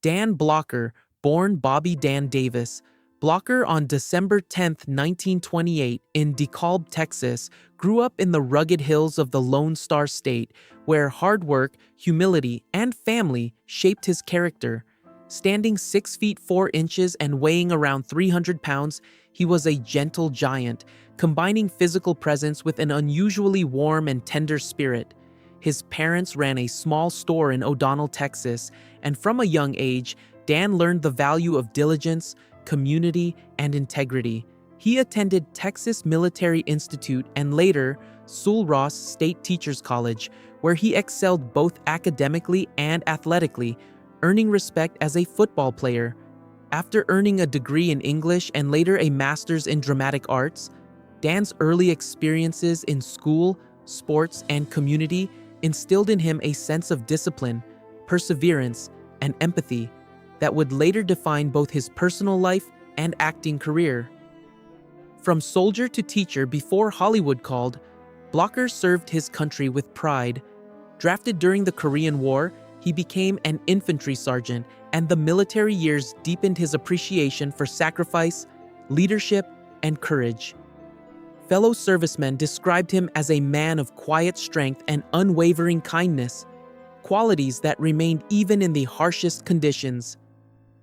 Dan Blocker, born Bobby Dan Davis, Blocker on December 10, 1928 in DeKalb, Texas, grew up in the rugged hills of the Lone Star State, where hard work, humility, and family shaped his character. Standing 6 feet 4 inches and weighing around 300 pounds, he was a gentle giant, combining physical presence with an unusually warm and tender spirit. His parents ran a small store in O'Donnell, Texas, and from a young age, Dan learned the value of diligence, community, and integrity. He attended Texas Military Institute and later Sul Ross State Teachers College, where he excelled both academically and athletically, earning respect as a football player. After earning a degree in English and later a master's in dramatic arts, Dan's early experiences in school, sports, and community instilled in him a sense of discipline, perseverance, and empathy that would later define both his personal life and acting career. From soldier to teacher before Hollywood called, Blocker served his country with pride. Drafted during the Korean War, he became an infantry sergeant, and the military years deepened his appreciation for sacrifice, leadership, and courage. Fellow servicemen described him as a man of quiet strength and unwavering kindness, qualities that remained even in the harshest conditions.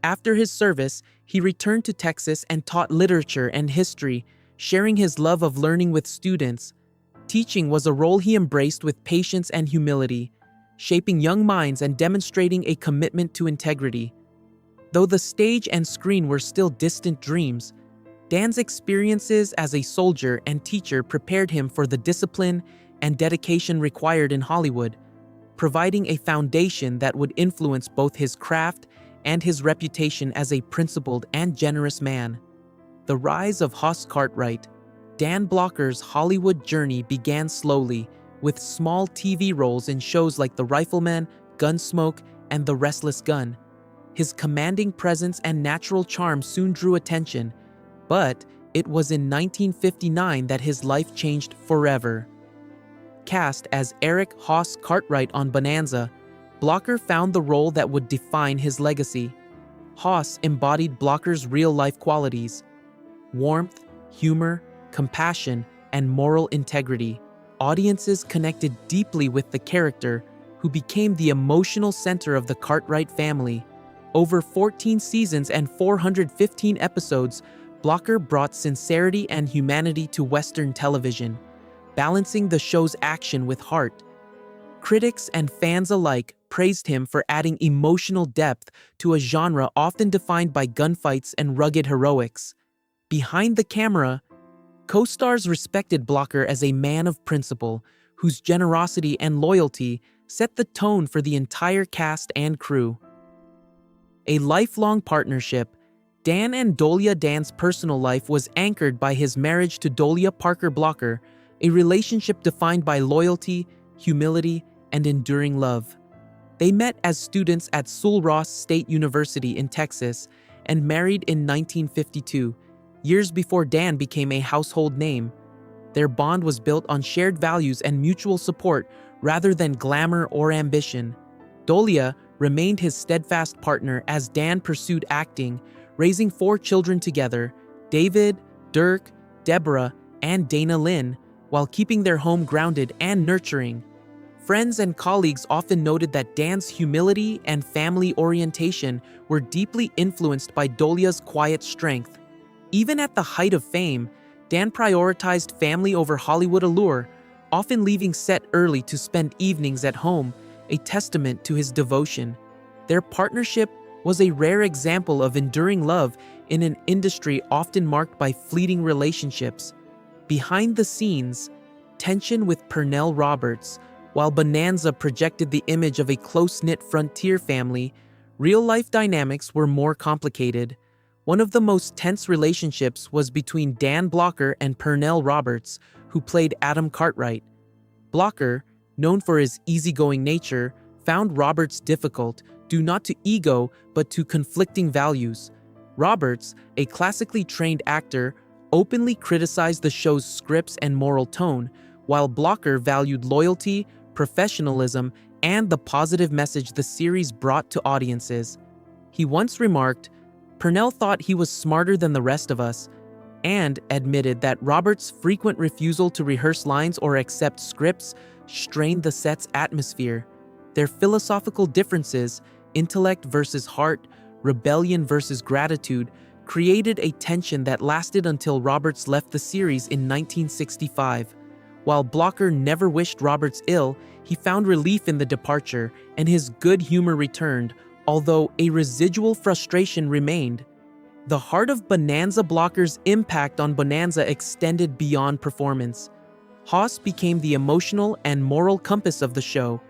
After his service, he returned to Texas and taught literature and history, sharing his love of learning with students. Teaching was a role he embraced with patience and humility, shaping young minds and demonstrating a commitment to integrity. Though the stage and screen were still distant dreams, Dan's experiences as a soldier and teacher prepared him for the discipline and dedication required in Hollywood, providing a foundation that would influence both his craft and his reputation as a principled and generous man. The rise of Hoss Cartwright. Dan Blocker's Hollywood journey began slowly, with small TV roles in shows like The Rifleman, Gunsmoke, and The Restless Gun. His commanding presence and natural charm soon drew attention, but it was in 1959 that his life changed forever. Cast as Eric Hoss Cartwright on Bonanza, Blocker found the role that would define his legacy. Hoss embodied Blocker's real-life qualities: warmth, humor, compassion, and moral integrity. Audiences connected deeply with the character, who became the emotional center of the Cartwright family. Over 14 seasons and 415 episodes, Blocker brought sincerity and humanity to Western television, balancing the show's action with heart. Critics and fans alike praised him for adding emotional depth to a genre often defined by gunfights and rugged heroics. Behind the camera, co-stars respected Blocker as a man of principle, whose generosity and loyalty set the tone for the entire cast and crew. A lifelong partnership, Dan and Dolia Dan's personal life was anchored by his marriage to Dolia Parker Blocker, a relationship defined by loyalty, humility, and enduring love. They met as students at Sul Ross State University in Texas and married in 1952, years before Dan became a household name. Their bond was built on shared values and mutual support rather than glamour or ambition. Dolia remained his steadfast partner as Dan pursued acting, raising 4 children together: David, Dirk, Deborah, and Dana Lynn, while keeping their home grounded and nurturing. Friends and colleagues often noted that Dan's humility and family orientation were deeply influenced by Dolia's quiet strength. Even at the height of fame, Dan prioritized family over Hollywood allure, often leaving set early to spend evenings at home, a testament to his devotion. Their partnership was a rare example of enduring love in an industry often marked by fleeting relationships. Behind the scenes, tension with Pernell Roberts. While Bonanza projected the image of a close-knit frontier family, real-life dynamics were more complicated. One of the most tense relationships was between Dan Blocker and Pernell Roberts, who played Adam Cartwright. Blocker, known for his easygoing nature, found Roberts difficult, due not to ego but to conflicting values. Roberts, a classically trained actor, openly criticized the show's scripts and moral tone, while Blocker valued loyalty, professionalism, and the positive message the series brought to audiences. He once remarked, "Purnell thought he was smarter than the rest of us," and admitted that Roberts' frequent refusal to rehearse lines or accept scripts strained the set's atmosphere. Their philosophical differences, intellect versus heart, rebellion versus gratitude, created a tension that lasted until Roberts left the series in 1965. While Blocker never wished Roberts ill, he found relief in the departure, and his good humor returned, although a residual frustration remained. The heart of Bonanza. Blocker's impact on Bonanza extended beyond performance. Haas became the emotional and moral compass of the show,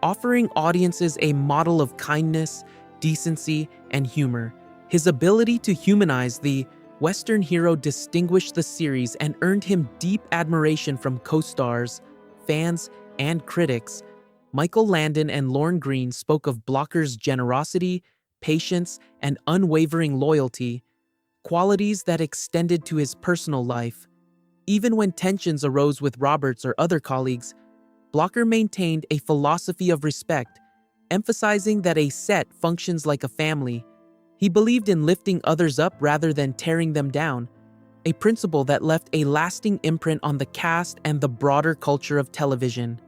offering audiences a model of kindness, decency, and humor. His ability to humanize the Western hero distinguished the series and earned him deep admiration from co-stars, fans, and critics. Michael Landon and Lorne Greene spoke of Blocker's generosity, patience, and unwavering loyalty, qualities that extended to his personal life. Even when tensions arose with Roberts or other colleagues, Blocker maintained a philosophy of respect, emphasizing that a set functions like a family. He believed in lifting others up rather than tearing them down, a principle that left a lasting imprint on the cast and the broader culture of television.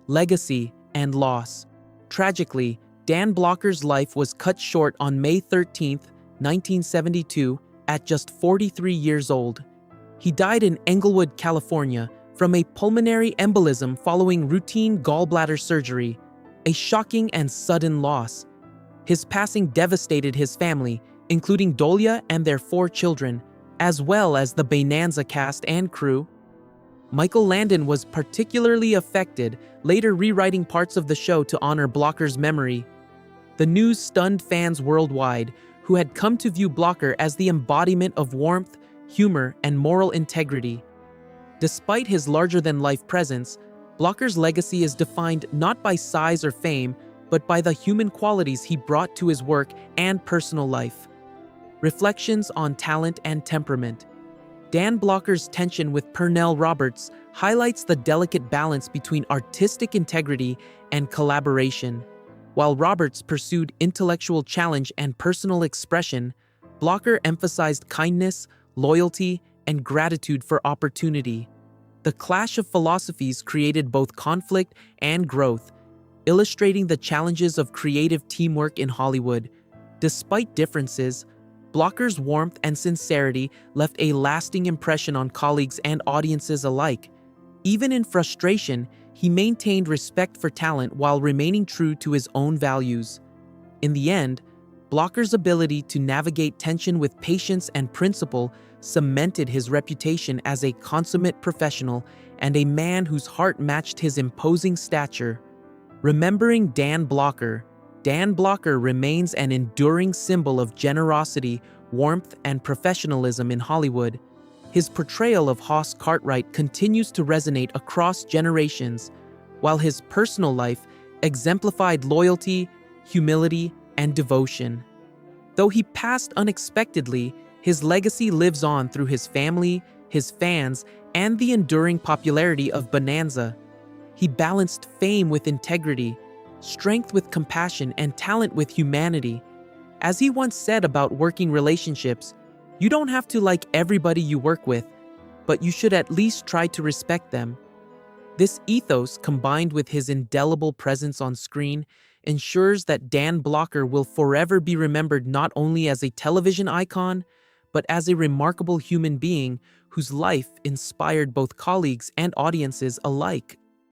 Legacy and loss. Tragically, Dan Blocker's life was cut short on May 13, 1972, at just 43 years old. He died in Englewood, California, from a pulmonary embolism following routine gallbladder surgery, a shocking and sudden loss. His passing devastated his family, including Dolia and their 4 children, as well as the Bonanza cast and crew. Michael Landon was particularly affected, later rewriting parts of the show to honor Blocker's memory. The news stunned fans worldwide, who had come to view Blocker as the embodiment of warmth, humor, and moral integrity. Despite his larger-than-life presence, Blocker's legacy is defined not by size or fame, but by the human qualities he brought to his work and personal life. Reflections on talent and temperament. Dan Blocker's tension with Purnell Roberts highlights the delicate balance between artistic integrity and collaboration. While Roberts pursued intellectual challenge and personal expression, Blocker emphasized kindness, loyalty, and gratitude for opportunity. The clash of philosophies created both conflict and growth, illustrating the challenges of creative teamwork in Hollywood. Despite differences, Blocker's warmth and sincerity left a lasting impression on colleagues and audiences alike. Even in frustration, he maintained respect for talent while remaining true to his own values. In the end, Blocker's ability to navigate tension with patience and principle cemented his reputation as a consummate professional and a man whose heart matched his imposing stature. Remembering Dan Blocker remains an enduring symbol of generosity, warmth, and professionalism in Hollywood. His portrayal of Hoss Cartwright continues to resonate across generations, while his personal life exemplified loyalty, humility, and devotion. Though he passed unexpectedly, his legacy lives on through his family, his fans, and the enduring popularity of Bonanza. He balanced fame with integrity, strength with compassion, and talent with humanity. As he once said about working relationships, "You don't have to like everybody you work with, but you should at least try to respect them." This ethos, combined with his indelible presence on screen, ensures that Dan Blocker will forever be remembered not only as a television icon, but as a remarkable human being whose life inspired both colleagues and audiences alike.